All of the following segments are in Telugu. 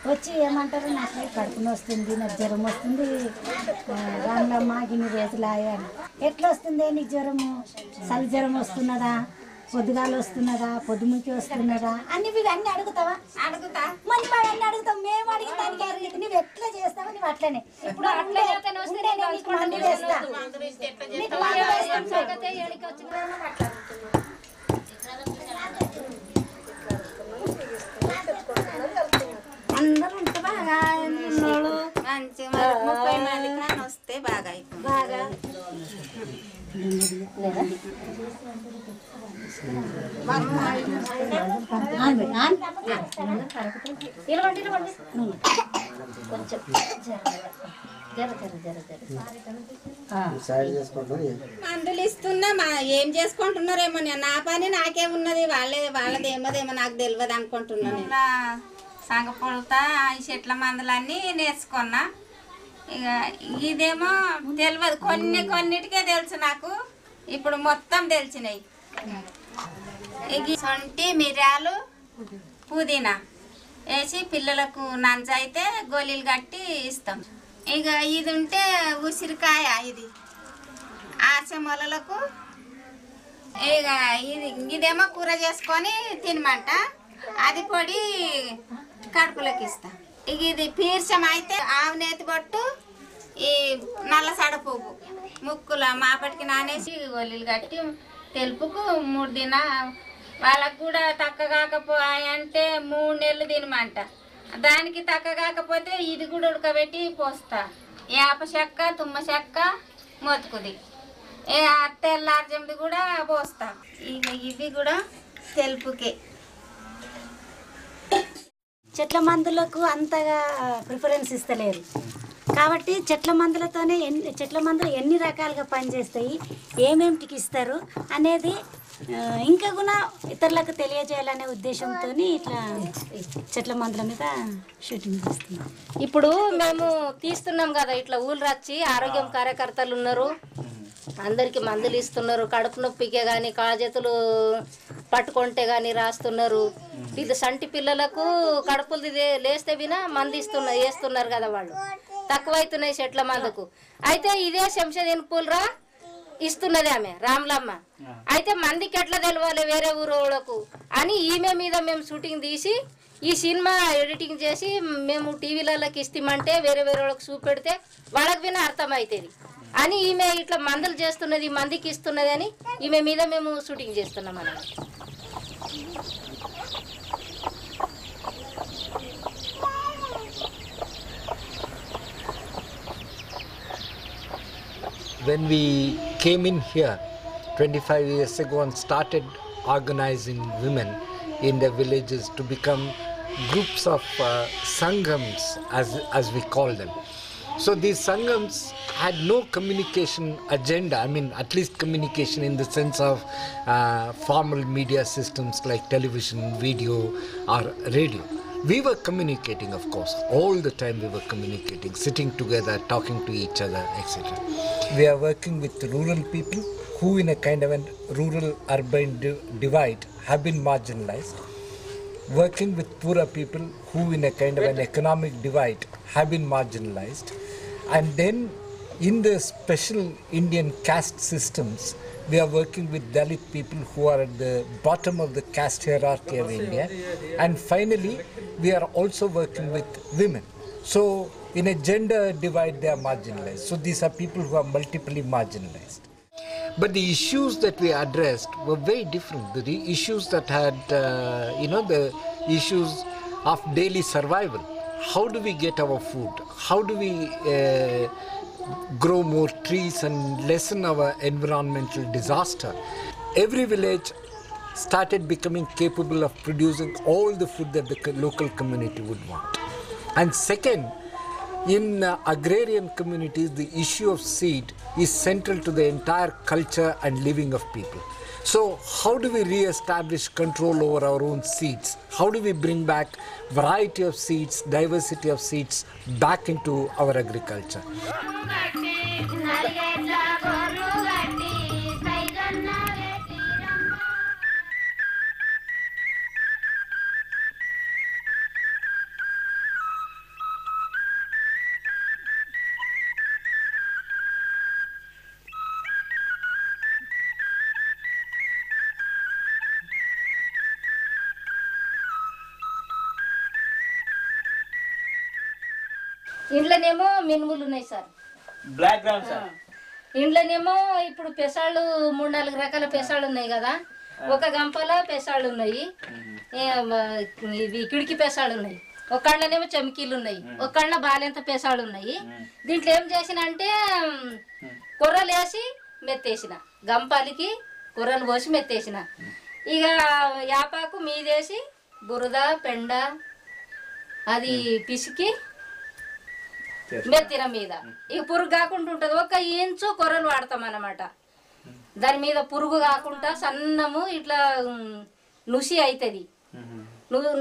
వచ్చి ఏమంటారు, నాకు కడుపున వస్తుంది, నాకు జ్వరం వస్తుంది, రాంగమ్మ గిన్ని రేసులు అని. ఎట్లా వస్తుంది నీకు జ్వరము? చలి జ్వరం వస్తున్నదా, పొద్దుగాలు వస్తున్నదా, పొద్దుముకి వస్తున్నదా అని అన్ని అడుగుతావా? అడుగుతా. మరి వాడు అన్ని అడుగుతాం, మేము అడిగిన దానికి నువ్వు ఎట్లా చేస్తావా? నువ్వు అట్లనే ఇప్పుడు మందు వేస్తా, నీకు మందు వేస్తాం. అందరూ ఉంటే బాగా మంచి 30 మంది కానీ వస్తే బాగా బాగా మందులు ఇస్తున్నా ఏం చేసుకుంటున్నారేమో. నా పని నాకేమున్నది, వాళ్ళది ఏమోదేమో నాకు తెలియదు అనుకుంటున్నాను. సంగపొడతా ఈ చెట్ల మందులన్నీ నేర్చుకున్నా. ఇక ఇదేమో తెలియదు, కొన్నిటికే తెలుసు నాకు. ఇప్పుడు మొత్తం తెలిసినాయి. ఇక సొంటి మిరియాలు పుదీనా వేసి పిల్లలకు నంజైతే గోళీలు కట్టి ఇస్తాం. ఇక ఇది ఉంటే ఉసిరికాయ, ఇది ఆశమొలలకు. ఇక ఇదేమో కూర చేసుకొని తినమంట, అది పొడి కడుపులోకి ఇస్తా. ఇక ఇది పీర్చం అయితే ఆవు నేతి పట్టు, ఈ నల్ల సడ పువ్వు ముక్కుల మాపటికి నానేసి గోళీలు కట్టి తెలుపుకు 3 దిన. వాళ్ళకు కూడా తక్క కాకపోయాయంటే 3 నెలలు తినమంట. దానికి తక్క కాకపోతే ఇది కూడా ఉడకబెట్టి పోస్తా. వేప చెక్క, తుమ్మ చెక్క, మొతుకుది, తెల్లార్జంది కూడా పోస్తా. ఇక ఇవి కూడా తెలుపుకే. చెట్ల మందులకు అంతగా ప్రిఫరెన్స్ ఇస్తలేరు కాబట్టి చెట్ల మందులతోనే చెట్ల మందులు ఎన్ని రకాలుగా పనిచేస్తాయి, ఏమేమిటికి ఇస్తారు అనేది ఇంకా కూడా ఇతరులకు తెలియజేయాలనే ఉద్దేశంతో ఇట్లా చెట్ల మందుల మీద షూటింగ్ చేస్తున్నాం. ఇప్పుడు మేము తీస్తున్నాం కదా, ఇట్లా ఊళ్ళు వచ్చి ఆరోగ్యం కార్యకర్తలు ఉన్నారు, అందరికి మందులు ఇస్తున్నారు. కడుపు నొప్పికే కానీ కాజెతులు పట్టుకుంటే కానీ రాస్తున్నారు. ఇది సంటి పిల్లలకు కడుపులు లేస్తే వినా మందు వేస్తున్నారు కదా, వాళ్ళు తక్కువైతున్నాయి చెట్ల మందుకు. అయితే ఇదే శంషదీన్ పూలరా ఇస్తున్నది ఆమె రామ్లమ్మ. అయితే మందికి ఎట్లా తెలవాలి వేరే ఊరోళ్ళకు అని ఈమె మీద మేము షూటింగ్ తీసి ఈ సినిమా ఎడిటింగ్ చేసి మేము టీవీలలోకి ఇస్తామంటే వేరే వాళ్ళకి చూపెడితే వాళ్ళకి వినా అర్థమవుతుంది అని ఈమె ఇట్లా మందులు చేస్తున్నది, మందికి ఇస్తున్నది అని ఈమె మీద మేము షూటింగ్ చేస్తున్నాం అన్నమాట. When we came in here 25 years ago and started organizing women in the villages to become groups of sangams as we call them. So these sangams had no communication agenda, I mean at least communication in the sense of formal media systems like television, video or radio. We were communicating, of course, all the time we were communicating, sitting together, talking to each other, etc. We are working with rural people who in a kind of a rural-urban divide have been marginalized. Working with poorer people who in a kind of an economic divide have been marginalized. And then in the special Indian caste systems, we are working with Dalit people who are at the bottom of the caste hierarchy of India. And finally, we are also working with women. So in a gender divide, they are marginalized. So these are people who are multiply marginalized. But the issues that we addressed were very different. The issues that had, the issues of daily survival. how do we get our food? How do we grow more trees and lessen our environmental disaster? Every village started becoming capable of producing all the food that the local community would want. And second, in agrarian communities, the issue of seed is central to the entire culture and living of people. So how do we re-establish control over our own seeds? How do we bring back variety of seeds, diversity of seeds back into our agriculture? ఇంట్లోనేమో మినుములు ఉన్నాయి సార్, బ్లాక్ గ్రౌండ్ సార్. ఇంట్లోనేమో ఇప్పుడు పెసాళ్ళు 3-4 రకాల పెసాళ్ళు ఉన్నాయి కదా. ఒక గంపలో పెసాళ్ళు ఉన్నాయి, ఇవి కిడికి పెసాళ్ళు ఉన్నాయి, ఒకళ్ళనేమో చెమికీలు ఉన్నాయి, ఒకళ్ళ బాలెంత పెసాళ్ళు ఉన్నాయి. దీంట్లో ఏం చేసిన అంటే కొర్రలు వేసి మెత్తేసిన, గంపాలకి కొర్రలు పోసి మెత్తేసిన. ఇక యాపాకు మీదేసి బురద పెండ అది పిసికి మెత్తిన మీద ఇక పురుగు కాకుండా ఉంటుంది. ఒక ఇంచు కొర్రలు వాడతాం అన్నమాట. దాని మీద పురుగు కాకుండా సన్నము ఇట్లా నుసి అవుతుంది.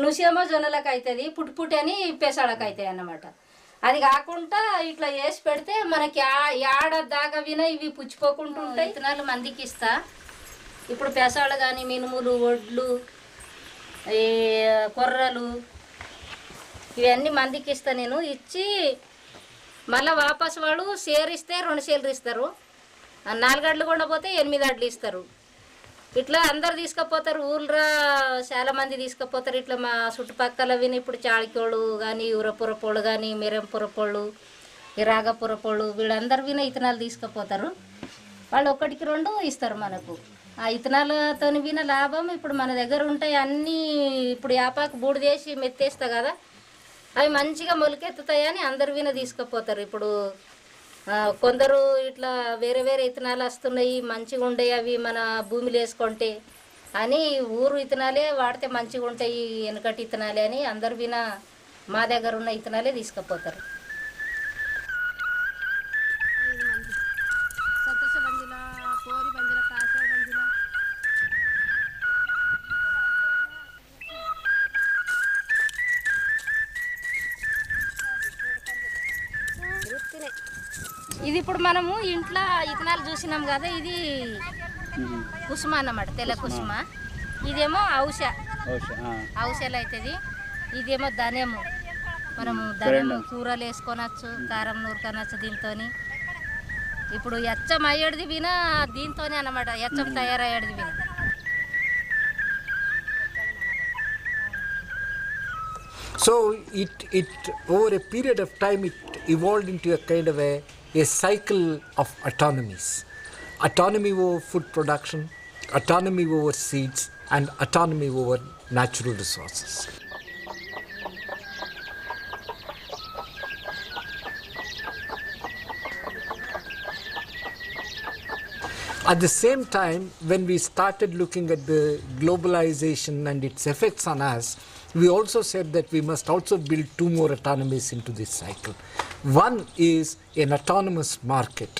నుసి ఏమో జొన్నలకు అవుతుంది, పుట్టి అని పెసాలకు అవుతాయి అన్నమాట. అది కాకుండా ఇట్లా వేసి పెడితే మనకి ఆడ దాకా విన ఇవి పుచ్చిపోకుండా ఉంటాయి. విత్తనాలు మందికి ఇస్తా. ఇప్పుడు పెసాలు కానీ మినుములు, ఒడ్లు, కొర్రలు ఇవన్నీ మందికి ఇస్తా నేను. ఇచ్చి మళ్ళీ వాపస్ వాళ్ళు షేర్ ఇస్తే 2 షేర్లు ఇస్తారు, 4 అడ్లు కూడా పోతే 8 అడ్లు ఇస్తారు. ఇట్లా అందరు తీసుకుపోతారు. ఊళ్ళో చాలా మంది తీసుకుపోతారు. ఇట్లా మా చుట్టుపక్కల విని ఇప్పుడు చాళికోళ్ళు కానీ, ఊరపురపోళ్ళు కానీ, మిరంపురపోళ్ళు, ఈ రాగపురపోళ్ళు వీళ్ళందరూ విన ఇత్తనాలు తీసుకుపోతారు. వాళ్ళు 1-2 ఇస్తారు మనకు. ఆ ఇత్తనాలతో విన లాభం ఇప్పుడు మన దగ్గర ఉంటాయి అన్నీ. ఇప్పుడు యాపాకు బూడిదేసి మెత్తేస్తా కదా, అవి మంచిగా మొలకెత్తుతాయని అందరు విన తీసుకుపోతారు. ఇప్పుడు కొందరు ఇట్లా వేరే వేరే ఇత్తనాలు వస్తున్నాయి, మంచిగా ఉంటాయి అవి మన భూమిలో వేసుకుంటే అని ఊరు ఇత్తనాలే వాడితే మంచిగా ఉంటాయి, వెనకటి ఇత్తనాలే అని అందరు విన మా దగ్గర ఉన్న ఇత్తనాలే తీసుకుపోతారు. ఇది ఇప్పుడు మనము ఇంట్లో ఇత్తనాలు చూసినాం కదా, ఇది కుసుమ అన్నమాట, తెల్ల కుసుమ. ఇదేమో ఔషాలు అవుతుంది. ఇదేమో ధనేము, మనము ధనేము కూరలు వేసుకొనచ్చు, కారం నూరుకొనచ్చు దీంతో. ఇప్పుడు ఎచ్చం అయ్యేది విన దీంతోనే అన్నమాట, ఎచ్చం తయారయ్యేది విన. So it over a period of time it evolved into a kind of a cycle of autonomies. Autonomy over food production, autonomy over seeds, and autonomy over natural resources. At the same time, when we started looking at the globalization and its effects on us, we also said that we must also build 2 more autonomies into this cycle. One is an autonomous market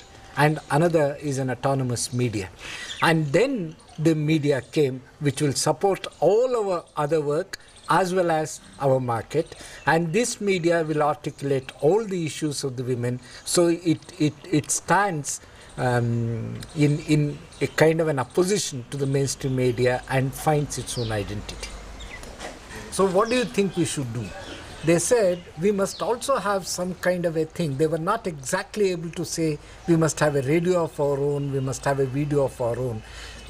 and another is an autonomous media. And then the media came, which will support all our other work as well as our market. And this media will articulate all the issues of the women. So it stands in a kind of an opposition to the mainstream media and finds its own identity. So what do you think we should do? They said we must also have some kind of a thing. They were not exactly able to say we must have a radio of our own, we must have a video of our own.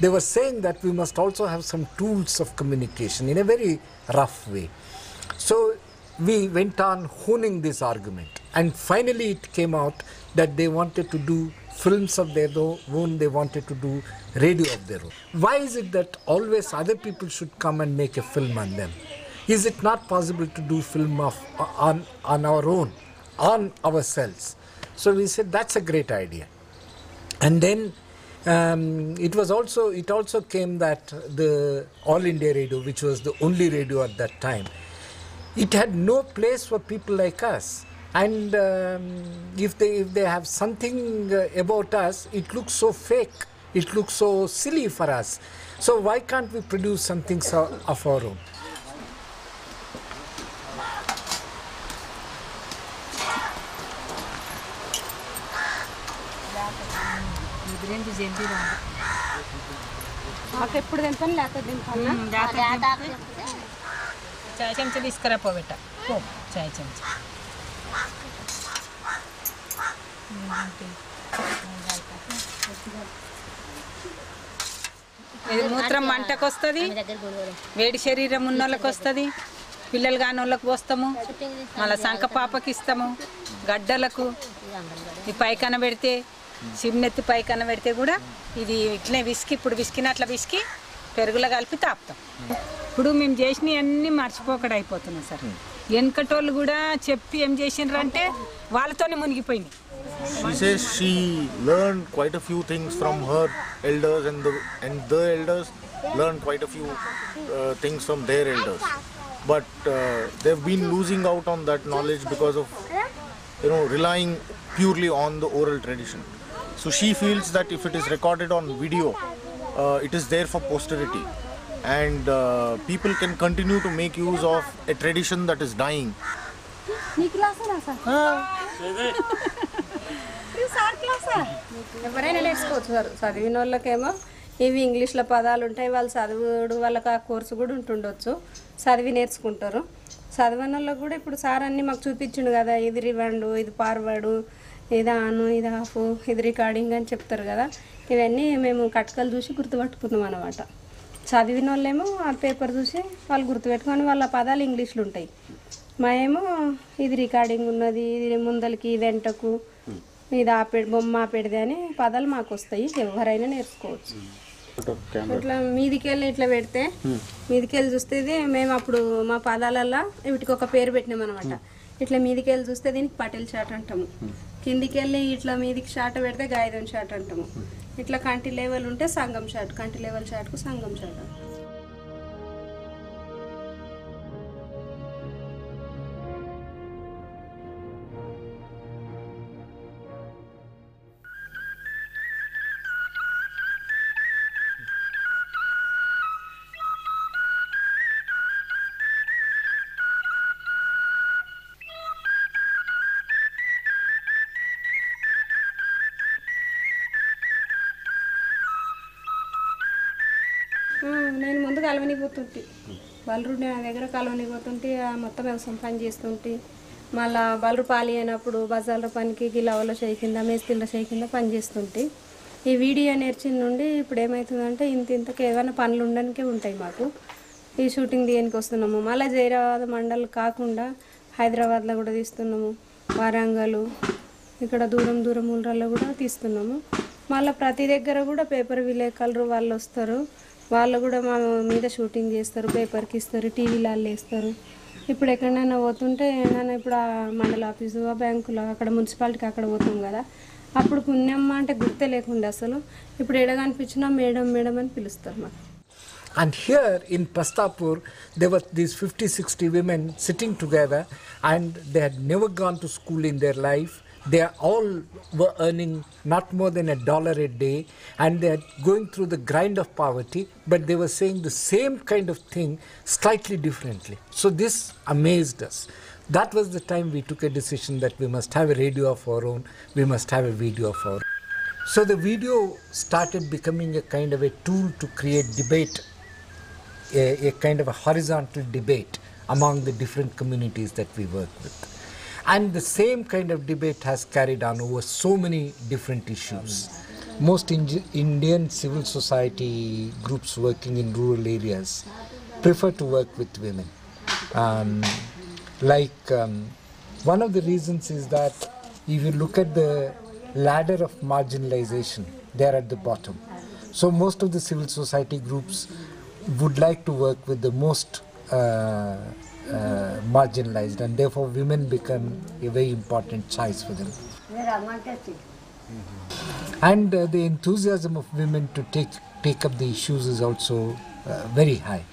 They were saying that we must also have some tools of communication in a very rough way. So we went on honing this argument, and finally it came out that they wanted to do films of their own, they wanted to do radio of their own. Why is it that always other people should come and make a film on them? is it not possible to do film on our own, on ourselves? So we said that's a great idea. And then it also came that the All India Radio, which was the only radio at that time, it had no place for people like us. And if they have something about us, it looks so fake, it looks so silly for us. So why can't we produce something of our own? ఎప్పుడు తింటాను లేకపోతే చాయ్ చెంచా తీసుకురా పోబెట్ట పో చాయ్ చెంచా ఇది మూత్రం మంటకు వస్తుంది, వేడి శరీరం ఉన్న వాళ్ళకి వస్తుంది, పిల్లలు కాని వాళ్ళకి పోస్తాము, మళ్ళీ సంక పాపకి ఇస్తాము, గడ్డలకు ఈ పైకన పెడితే సిమ్నెత్తి పైకన పెడితే కూడా ఇది ఇట్లనే విసికి, ఇప్పుడు విసికిన అట్లా విసికి పెరుగులో కలిపి తాపుతాం. ఇప్పుడు మేము చేసినవి అన్నీ మర్చిపోకడ అయిపోతున్నాం సార్. వెనకటోళ్ళు కూడా చెప్పి ఏం చేసిండ్రు అంటే వాళ్ళతోనే మునిగిపోయింది. She says she learned quite a few things from her elders, and the elders learned quite a few things from their elders. But they've been losing out on that knowledge because of relying purely on the oral tradition. So she feels that if it is recorded on video, it is there for posterity, and people can continue to make use of a tradition that is dying. ఎవరైనా నేర్చుకోవచ్చు సార్. చదివిన వాళ్ళకేమో ఇవి ఇంగ్లీష్లో పదాలు ఉంటాయి, వాళ్ళు చదువుడు వాళ్ళకి ఆ కోర్సు కూడా ఉంటుండొచ్చు, చదివి నేర్చుకుంటారు. చదివిన వాళ్ళకి కూడా ఇప్పుడు సార్ అన్నీ మాకు చూపించిండు కదా, ఇది రివండు, ఇది ఫార్వర్డు, ఇది ఆను, ఇది ఆఫ్, ఇది రికార్డింగ్ అని చెప్తారు కదా. ఇవన్నీ మేము కట్కలు చూసి గుర్తుపట్టుకున్నాం అన్నమాట. చదివిన వాళ్ళేమో ఆ పేపర్ చూసి వాళ్ళు గుర్తుపెట్టుకొని వాళ్ళ పదాలు ఇంగ్లీష్లో ఉంటాయి. మా ఏమో ఇది రికార్డింగ్ ఉన్నది, ఇది ముందలకి వెంటకు, ఇది ఆపేడు బొమ్మ ఆపేడిది అని పదాలు మాకు వస్తాయి, ఎవరైనా నేర్చుకోవచ్చు. ఇట్లా మీదికెళ్ళి ఇట్లా పెడితే మీదికెళ్ళి చూస్తే మేము అప్పుడు మా పదాలల్లో వీటికి ఒక పేరు పెట్టినాం అనమాట. ఇట్లా మీదికెళ్ళి చూస్తే దీనికి పటేల్ షాట్ అంటాము, కిందికెళ్ళి ఇట్లా మీదికి షాట్ పెడితే గాయదం షాట్ అంటాము, ఇట్లా కంటి లెవెల్ ఉంటే సంగం షాట్, కంటి లెవెల్ షాట్కు సంగం షాట్. నేను ముందు కలవని పోతుంటే బలరు నా దగ్గర కలవని పోతుంటే మొత్తం వ్యవసాయం పని చేస్తుంటే, మళ్ళీ బలరు పాలి అయినప్పుడు బజార్ల పనికి గిలవల చేయి కింద మేస్తిళ్ళ చేయి కింద పని చేస్తుంటే, ఈ వీడియో నేర్చిన నుండి ఇప్పుడు ఏమవుతుందంటే ఇంతకి ఏమైనా పనులు ఉండడానికే ఉంటాయి మాకు. ఈ షూటింగ్ దేనికి వస్తున్నాము, మళ్ళీ జైరాబాద్ మండల్ కాకుండా హైదరాబాద్లో కూడా తీస్తున్నాము, వరంగల్ ఇక్కడ దూరం దూరం ఊళ్ళల్లో కూడా తీస్తున్నాము. మళ్ళీ ప్రతి దగ్గర కూడా పేపర్ విలేకరులు వాళ్ళు వస్తారు, వాళ్ళు కూడా మా మీద షూటింగ్ చేస్తారు, పేపర్కి ఇస్తారు, టీవీలో వాళ్ళు వేస్తారు. ఇప్పుడు ఎక్కడైనా పోతుంటే నన్ను ఇప్పుడు ఆ మండల ఆఫీసు, ఆ బ్యాంకులో, అక్కడ మున్సిపాలిటీకి అక్కడ పోతాం కదా, అప్పుడు పుణ్యమ్మ అంటే గుర్తే లేకుండా అసలు ఇప్పుడు ఎడ కనిపించినా మేడం మేడం అని పిలుస్తారు మాకు. And here in Prastapur, there were these 50-60 women sitting together, and they had never gone to school in their life. They all were earning not more than $1 a day, and they are going through the grind of poverty, but they were saying the same kind of thing slightly differently. So this amazed us. That was the time we took a decision that we must have a radio of our own, we must have a video of our own. So the video started becoming a kind of a tool to create debate, a kind of a horizontal debate among the different communities that we work with. And the same kind of debate has carried on over so many different issues. Most Indian civil society groups working in rural areas prefer to work with women. One of the reasons is that if you look at the ladder of marginalization, they are at the bottom. So most of the civil society groups would like to work with the most marginalized, and therefore women become a very important choice for them. And the enthusiasm of women to take up the issues is also very high.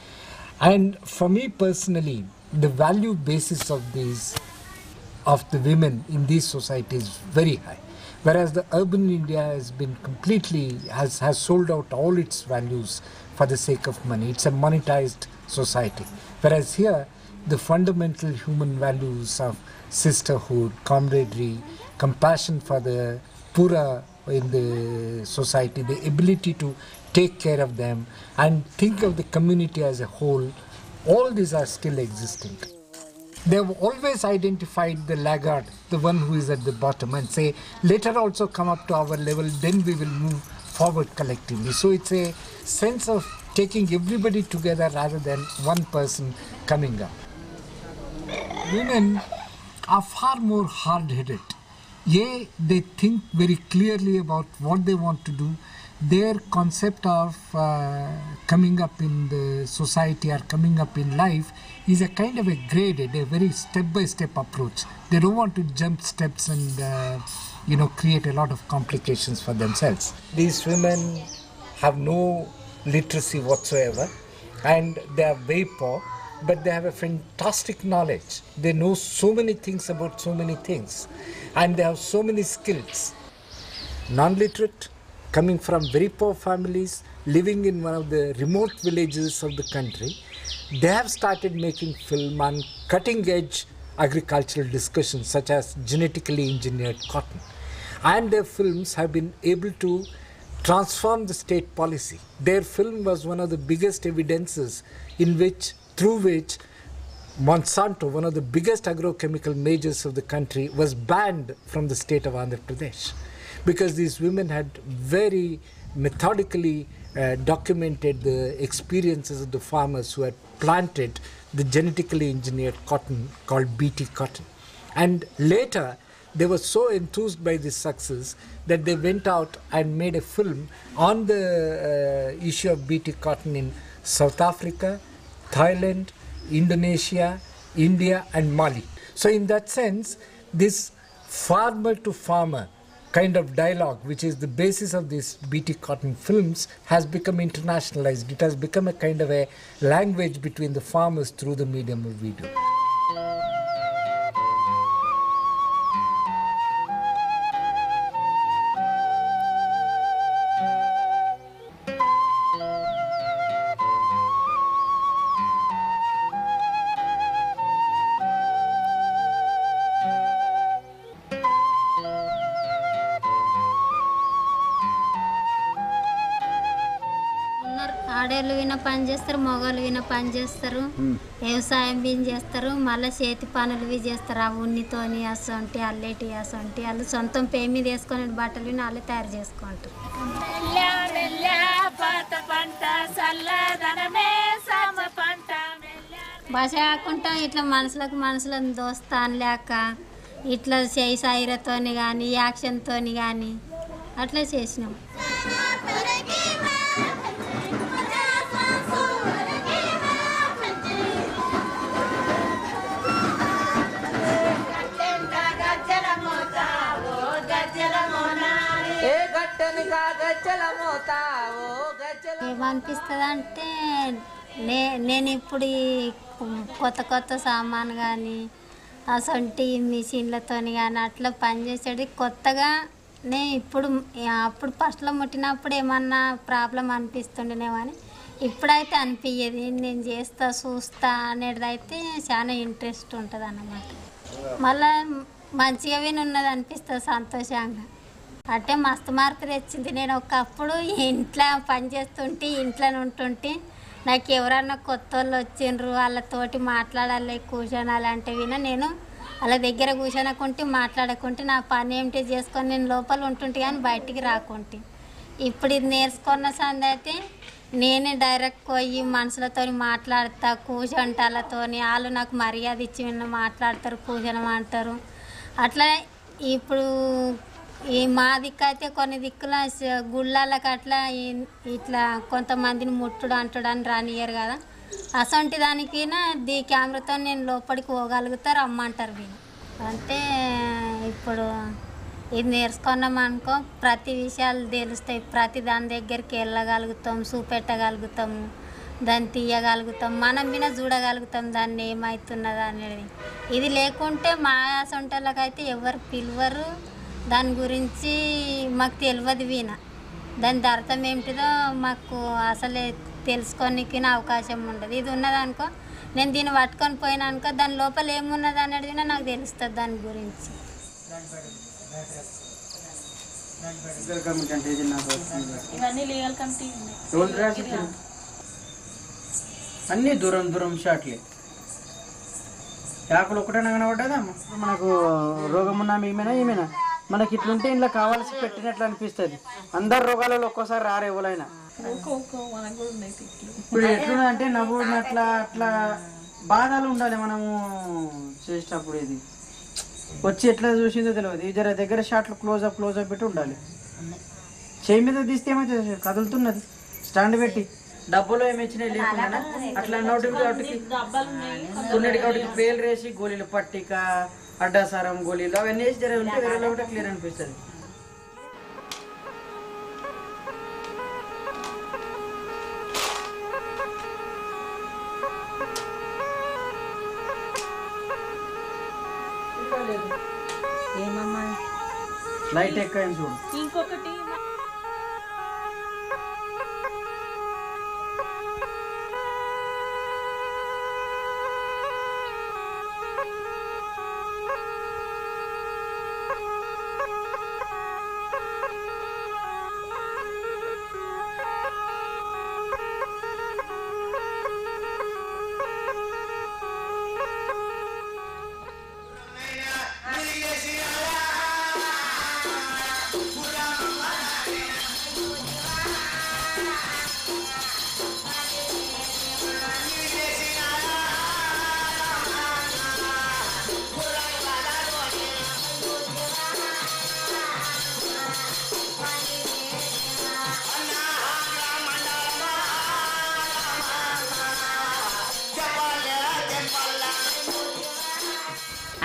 And for me personally, the value basis of the women in these societies is very high. Whereas the urban India has been completely, has sold out all its values for the sake of money. It's a monetized society. Whereas here, the fundamental human values of sisterhood, camaraderie, compassion for the poorer in the society, the ability to take care of them and think of the community as a whole, all these are still existing. They have always identified the laggard, the one who is at the bottom, and say, let her also come up to our level, then we will move forward collectively. So it's a sense of taking everybody together rather than one person coming up. Women are far more hard-headed. They think very clearly about what they want to do. Their concept of coming up in the society or coming up in life is a kind of a graded, a very step-by-step approach. They don't want to jump steps and create a lot of complications for themselves. These women have no literacy whatsoever, and they are very poor, but they have a fantastic knowledge. They know so many things about so many things, and they have so many skills. Non-literate, coming from very poor families, living in one of the remote villages of the country, they have started making film on cutting-edge agricultural discussions such as genetically engineered cotton. And their films have been able to transform the state policy. Their film was one of the biggest evidences through which Monsanto, one of the biggest agrochemical majors of the country, was banned from the state of Andhra Pradesh. Because these women had very methodically documented the experiences of the farmers who had planted the genetically engineered cotton called BT cotton. And later, they were so enthused by this success that they went out and made a film on the issue of BT cotton in South Africa, Thailand, Indonesia, India, and Mali. So in that sense, this farmer to farmer kind of dialogue, which is the basis of these BT cotton films, has become internationalized. It has become a kind of a language between the farmers through the medium of video. ఆడవాళ్ళు విన పని చేస్తారు, మగవాళ్ళు విన పని చేస్తారు, వ్యవసాయం బిన్ చేస్తారు, మళ్ళీ చేతి పనులు చేస్తారు. ఆ ఉన్నితోని అసొంటి అల్లేటి అసొంటి వాళ్ళు సొంతం పే మీద వేసుకొని బట్టలు విని వాళ్ళే తయారు చేసుకుంటారు. భాష కాకుండా ఇట్లా మనుషులను దోస్తాను లేక ఇట్లా చేయి సాయిరతోని కానీ యాక్షన్తోని కానీ అట్లా చేసినాం. ఏమనిపిస్తుంది అంటే నేను ఇప్పుడు కొత్త సామాను కానీ అసొంటి మిషన్లతో కానీ అట్లా పనిచేసేది కొత్తగా అప్పుడు ఫస్ట్లో ముట్టినప్పుడు ఏమన్నా ప్రాబ్లం అనిపిస్తుండేనేమో అని ఇప్పుడైతే అనిపించేది. నేను చేస్తా చూస్తా అనేది అయితే చాలా ఇంట్రెస్ట్ ఉంటుంది అన్నమాట. మళ్ళీ మంచిగా ఉన్నది అనిపిస్తుంది సంతోషంగా. అంటే మస్తు మార్పు తెచ్చింది. నేను ఒకప్పుడు ఇంట్లో పని చేస్తుంటే ఇంట్లో ఉంటుంటే నాకు ఎవరన్నా కొత్త వాళ్ళు వచ్చిండ్రు వాళ్ళతోటి మాట్లాడాలి కూర్చొనాలి అంటే నేను వాళ్ళ దగ్గర కూర్చొనకుంటే మాట్లాడకుంటే నా పని ఏమిటి చేసుకొని నేను లోపల ఉంటుంటే కానీ బయటికి రాకుంటే. ఇప్పుడు ఇది నేర్చుకున్న సంది అయితే నేనే డైరెక్ట్ పోయి మనుషులతో మాట్లాడతా, కూర్చుంటే వాళ్ళతోని వాళ్ళు నాకు మర్యాద ఇచ్చి మాట్లాడతారు, కూర్చొనమంటారు. అట్లా ఇప్పుడు ఈ మా దిక్కు అయితే కొన్ని దిక్కుల గుళ్ళకి అట్లా ఇట్లా కొంతమందిని ముట్టుడు అంటుడు అని రానియరు కదా. అసొంటి దానికి దీ కెమెరాతో నేను లోపలికి పోగలుగుతా రమ్మంటారు వీళ్ళు. అంటే ఇప్పుడు ఇది నేర్చుకున్నాం అనుకో ప్రతి విషయాలు తెలుస్తాయి, ప్రతి దాని దగ్గరికి వెళ్ళగలుగుతాం, చూపెట్టగలుగుతాము, దాన్ని తీయగలుగుతాం, మనం మీద చూడగలుగుతాం దాన్ని ఏమవుతున్నది అనేది. ఇది లేకుంటే మా సొంటలకైతే ఎవరు పిలవరు, దాని గురించి మాకు తెలియదు వీణ, దాని అర్థం ఏమిటిదో మాకు అసలే తెలుసుకోనికి అవకాశం ఉండదు. ఇది ఉన్నదనుకో నేను దీన్ని పట్టుకొని పోయినా అనుకో దాని లోపల ఏమున్నది అనేది నాకు తెలుస్తుంది దాని గురించి. ఇవన్నీ లీగల్ కమిటీ అన్నీ దూరం దూరం షాట్లే యాకులు ఒకటైనా కనబడ్డదా మనకు రోగం ఉన్నా ఏమైనా మనకి ఇట్లుంటే ఇంట్లో కావాల్సి పెట్టినట్లు అనిపిస్తుంది. అందరు రోగాలలో ఒక్కోసారి రారు ఎవరైనా. ఇప్పుడు ఎట్లుందంటే నవ్వున్నట్లా అట్లా బాధలు ఉండాలి మనము చేసేటప్పుడు. ఇది వచ్చి ఎట్లా చూసిందో తెలియదు. ఈ జర దగ్గర షాట్లు క్లోజప్ పెట్టి ఉండాలి. చేయి మీద తీస్తే ఏమైతే కదులుతున్నది స్టాండ్ పెట్టి డబ్బులో ఏమి ఇచ్చినాయి లేకుండా అట్లా నోటికి కొన్నిటికి పేలు వేసి గోళీలు పట్టిక అడ్డాసారం గోళీలు అవన్నీ వేసి జర ఉంటే వేరే ఒకటి క్లియర్ అనిపిస్తుంది. లైట్ ఎక్కువ చూడు. ఇంకొకటి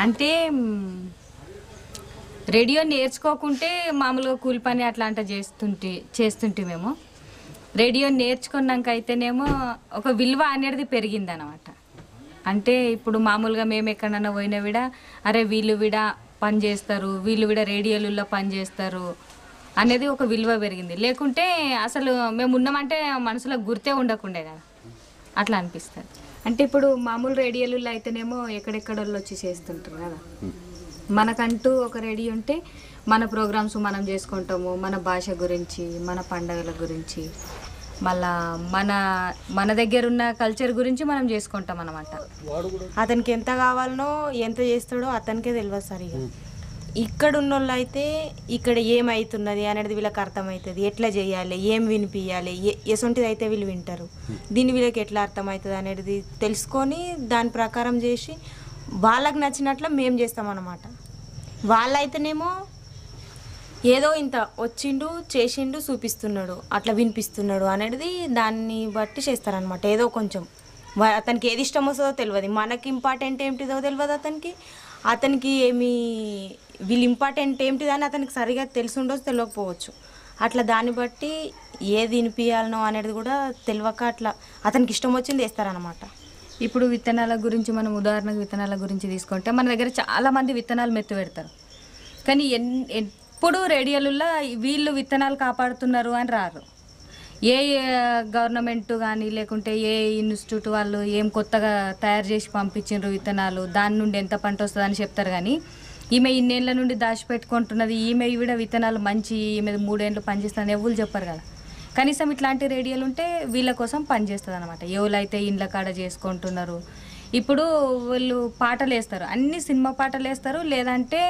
అంటే రేడియో నేర్చుకోకుంటే మామూలుగా కూలి పని అట్లాంటి చేస్తుంటే మేము రేడియో నేర్చుకున్నాక అయితేనేమో ఒక విలువ అనేది పెరిగింది అనమాట. అంటే ఇప్పుడు మామూలుగా మేము ఎక్కడన్నా పోయినా విడ అరే వీళ్ళు విడ పని చేస్తారు, వీళ్ళు విడ రేడియోలలో పని చేస్తారు అనేది ఒక విలువ పెరిగింది. లేకుంటే అసలు మేము ఉన్నామంటే మనసులో గుర్తే ఉండకుండే కదా, అట్లా అనిపిస్తుంది. అంటే ఇప్పుడు మామూలు రేడియోలలో అయితేనేమో ఎక్కడెక్కడ వాళ్ళు వచ్చి చేస్తుంటారు కదా, మనకంటూ ఒక రేడియో ఉంటే మన ప్రోగ్రామ్స్ మనం చేసుకుంటాము, మన భాష గురించి, మన పండగల గురించి, మళ్ళా మన దగ్గర ఉన్న కల్చర్ గురించి మనం చేసుకుంటాం అన్నమాట. అతనికి ఎంత కావాలనో ఎంత చేస్తాడో అతనికే తెలియదు సరిగా. ఇక్కడ ఉన్న వాళ్ళు అయితే ఇక్కడ ఏమవుతున్నది అనేది వీళ్ళకి అర్థమవుతుంది, ఎట్లా చేయాలి, ఏం వినిపించాలి, ఎసొంటిది అయితే వీళ్ళు వింటారు, దీన్ని వీళ్ళకి ఎట్లా అర్థమవుతుంది అనేది తెలుసుకొని దాని ప్రకారం చేసి వాళ్ళకి నచ్చినట్లు మేము చేస్తామన్నమాట. వాళ్ళైతేనేమో ఏదో ఇంత వచ్చిండు చేసిండు చూపిస్తున్నాడు అట్లా వినిపిస్తున్నాడు అనేది దాన్ని బట్టి చేస్తారనమాట. ఏదో కొంచెం అతనికి ఏది ఇష్టం వస్తుందో తెలియదు, మనకి ఇంపార్టెంట్ ఏమిటిదో తెలియదు, అతనికి ఏమి వీళ్ళు ఇంపార్టెంట్ ఏమిటిదని అతనికి సరిగా తెలిసి ఉండొచ్చు, తెలియకపోవచ్చు. అట్లా దాన్ని బట్టి ఏది వినిపించాలనో అనేది కూడా తెలియక అట్లా అతనికి ఇష్టం వచ్చింది వేస్తారనమాట. ఇప్పుడు విత్తనాల గురించి మనం ఉదాహరణకు విత్తనాల గురించి తీసుకుంటే మన దగ్గర చాలామంది విత్తనాలు మెత్తి పెడతారు, కానీ ఎప్పుడు రేడియోలలో వీళ్ళు విత్తనాలు కాపాడుతున్నారు అని రారు. ఏ గవర్నమెంట్ కానీ లేకుంటే ఏ ఇన్స్టిట్యూట్ వాళ్ళు ఏం కొత్తగా తయారు చేసి పంపించిండ్రు విత్తనాలు, దాని నుండి ఎంత పంట వస్తుందని చెప్తారు. కానీ ఈమె ఇన్నేళ్ళ నుండి దాచిపెట్టుకుంటున్నది, ఈమె ఈవిడ విత్తనాలు మంచి, ఈమె 3 ఏళ్ళు పనిచేస్తుంది ఎవరు చెప్పరు కదా. కనీసం ఇట్లాంటి రేడియోలు ఉంటే వీళ్ళ కోసం పనిచేస్తుంది అనమాట. ఎవరైతే ఇండ్ల కాడ చేసుకుంటున్నారు, ఇప్పుడు వీళ్ళు పాటలు వేస్తారు, అన్ని సినిమా పాటలు వేస్తారు, లేదంటే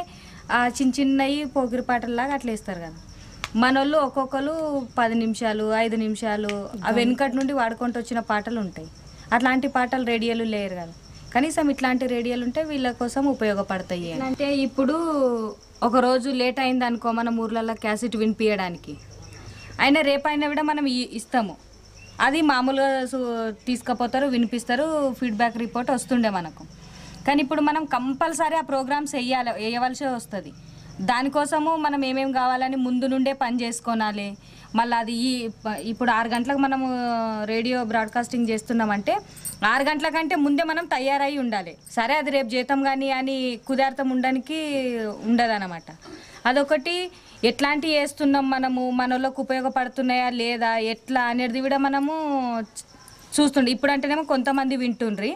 చిన్నవి పోగిరి పాటల్లాగా అట్లా వేస్తారు కదా. మనోళ్ళు ఒక్కొక్కరు 10 నిమిషాలు 5 నిమిషాలు అవి వెనుకటి నుండి వాడుకుంటూ వచ్చిన పాటలు ఉంటాయి. అట్లాంటి పాటలు రేడియోలు లేరు కదా. కనీసం ఇట్లాంటి రేడియోలు ఉంటే వీళ్ళ కోసం ఉపయోగపడతాయి. అంటే ఇప్పుడు ఒకరోజు లేట్ అయింది అనుకో మనం ఊర్లలో క్యాసెట్ వినిపించడానికి, అయినా రేపైనా కూడా మనం ఇస్తాము. అది మామూలుగా తీసుకుపోతారు, వినిపిస్తారు, ఫీడ్బ్యాక్ రిపోర్ట్ వస్తుండే మనకు. కానీ ఇప్పుడు మనం కంపల్సరీ ఆ ప్రోగ్రామ్స్ వేయవలసి వస్తుంది. దానికోసము మనం ఏమేమి కావాలని ముందు నుండే పని చేసుకోనాలి. మళ్ళీ అది ఇప్పుడు 6 గంటలకు మనము రేడియో బ్రాడ్కాస్టింగ్ చేస్తున్నామంటే 6 గంటల కంటే ముందే మనం తయారై ఉండాలి. సరే అది రేపు జీతం కానీ అని కుదార్థం ఉండడానికి ఉండదన్నమాట. అదొకటి. ఎట్లాంటివి వేస్తున్నాం మనము, మనలోకి ఉపయోగపడుతున్నాయా లేదా ఎట్లా అనేది కూడా మనము చూస్తుండే. ఇప్పుడు అంటేనేమో కొంతమంది వింటుండ్రి,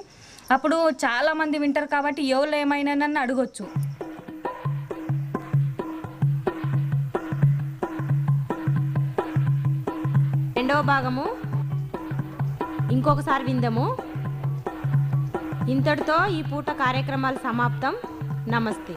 అప్పుడు చాలామంది వింటారు కాబట్టి ఎవరు ఏమైనా నన్ను అడగొచ్చు. రెండవ భాగము ఇంకొకసారి విందాము. ఇంతటితో ఈ పూట కార్యక్రమాలు సమాప్తం. నమస్తే.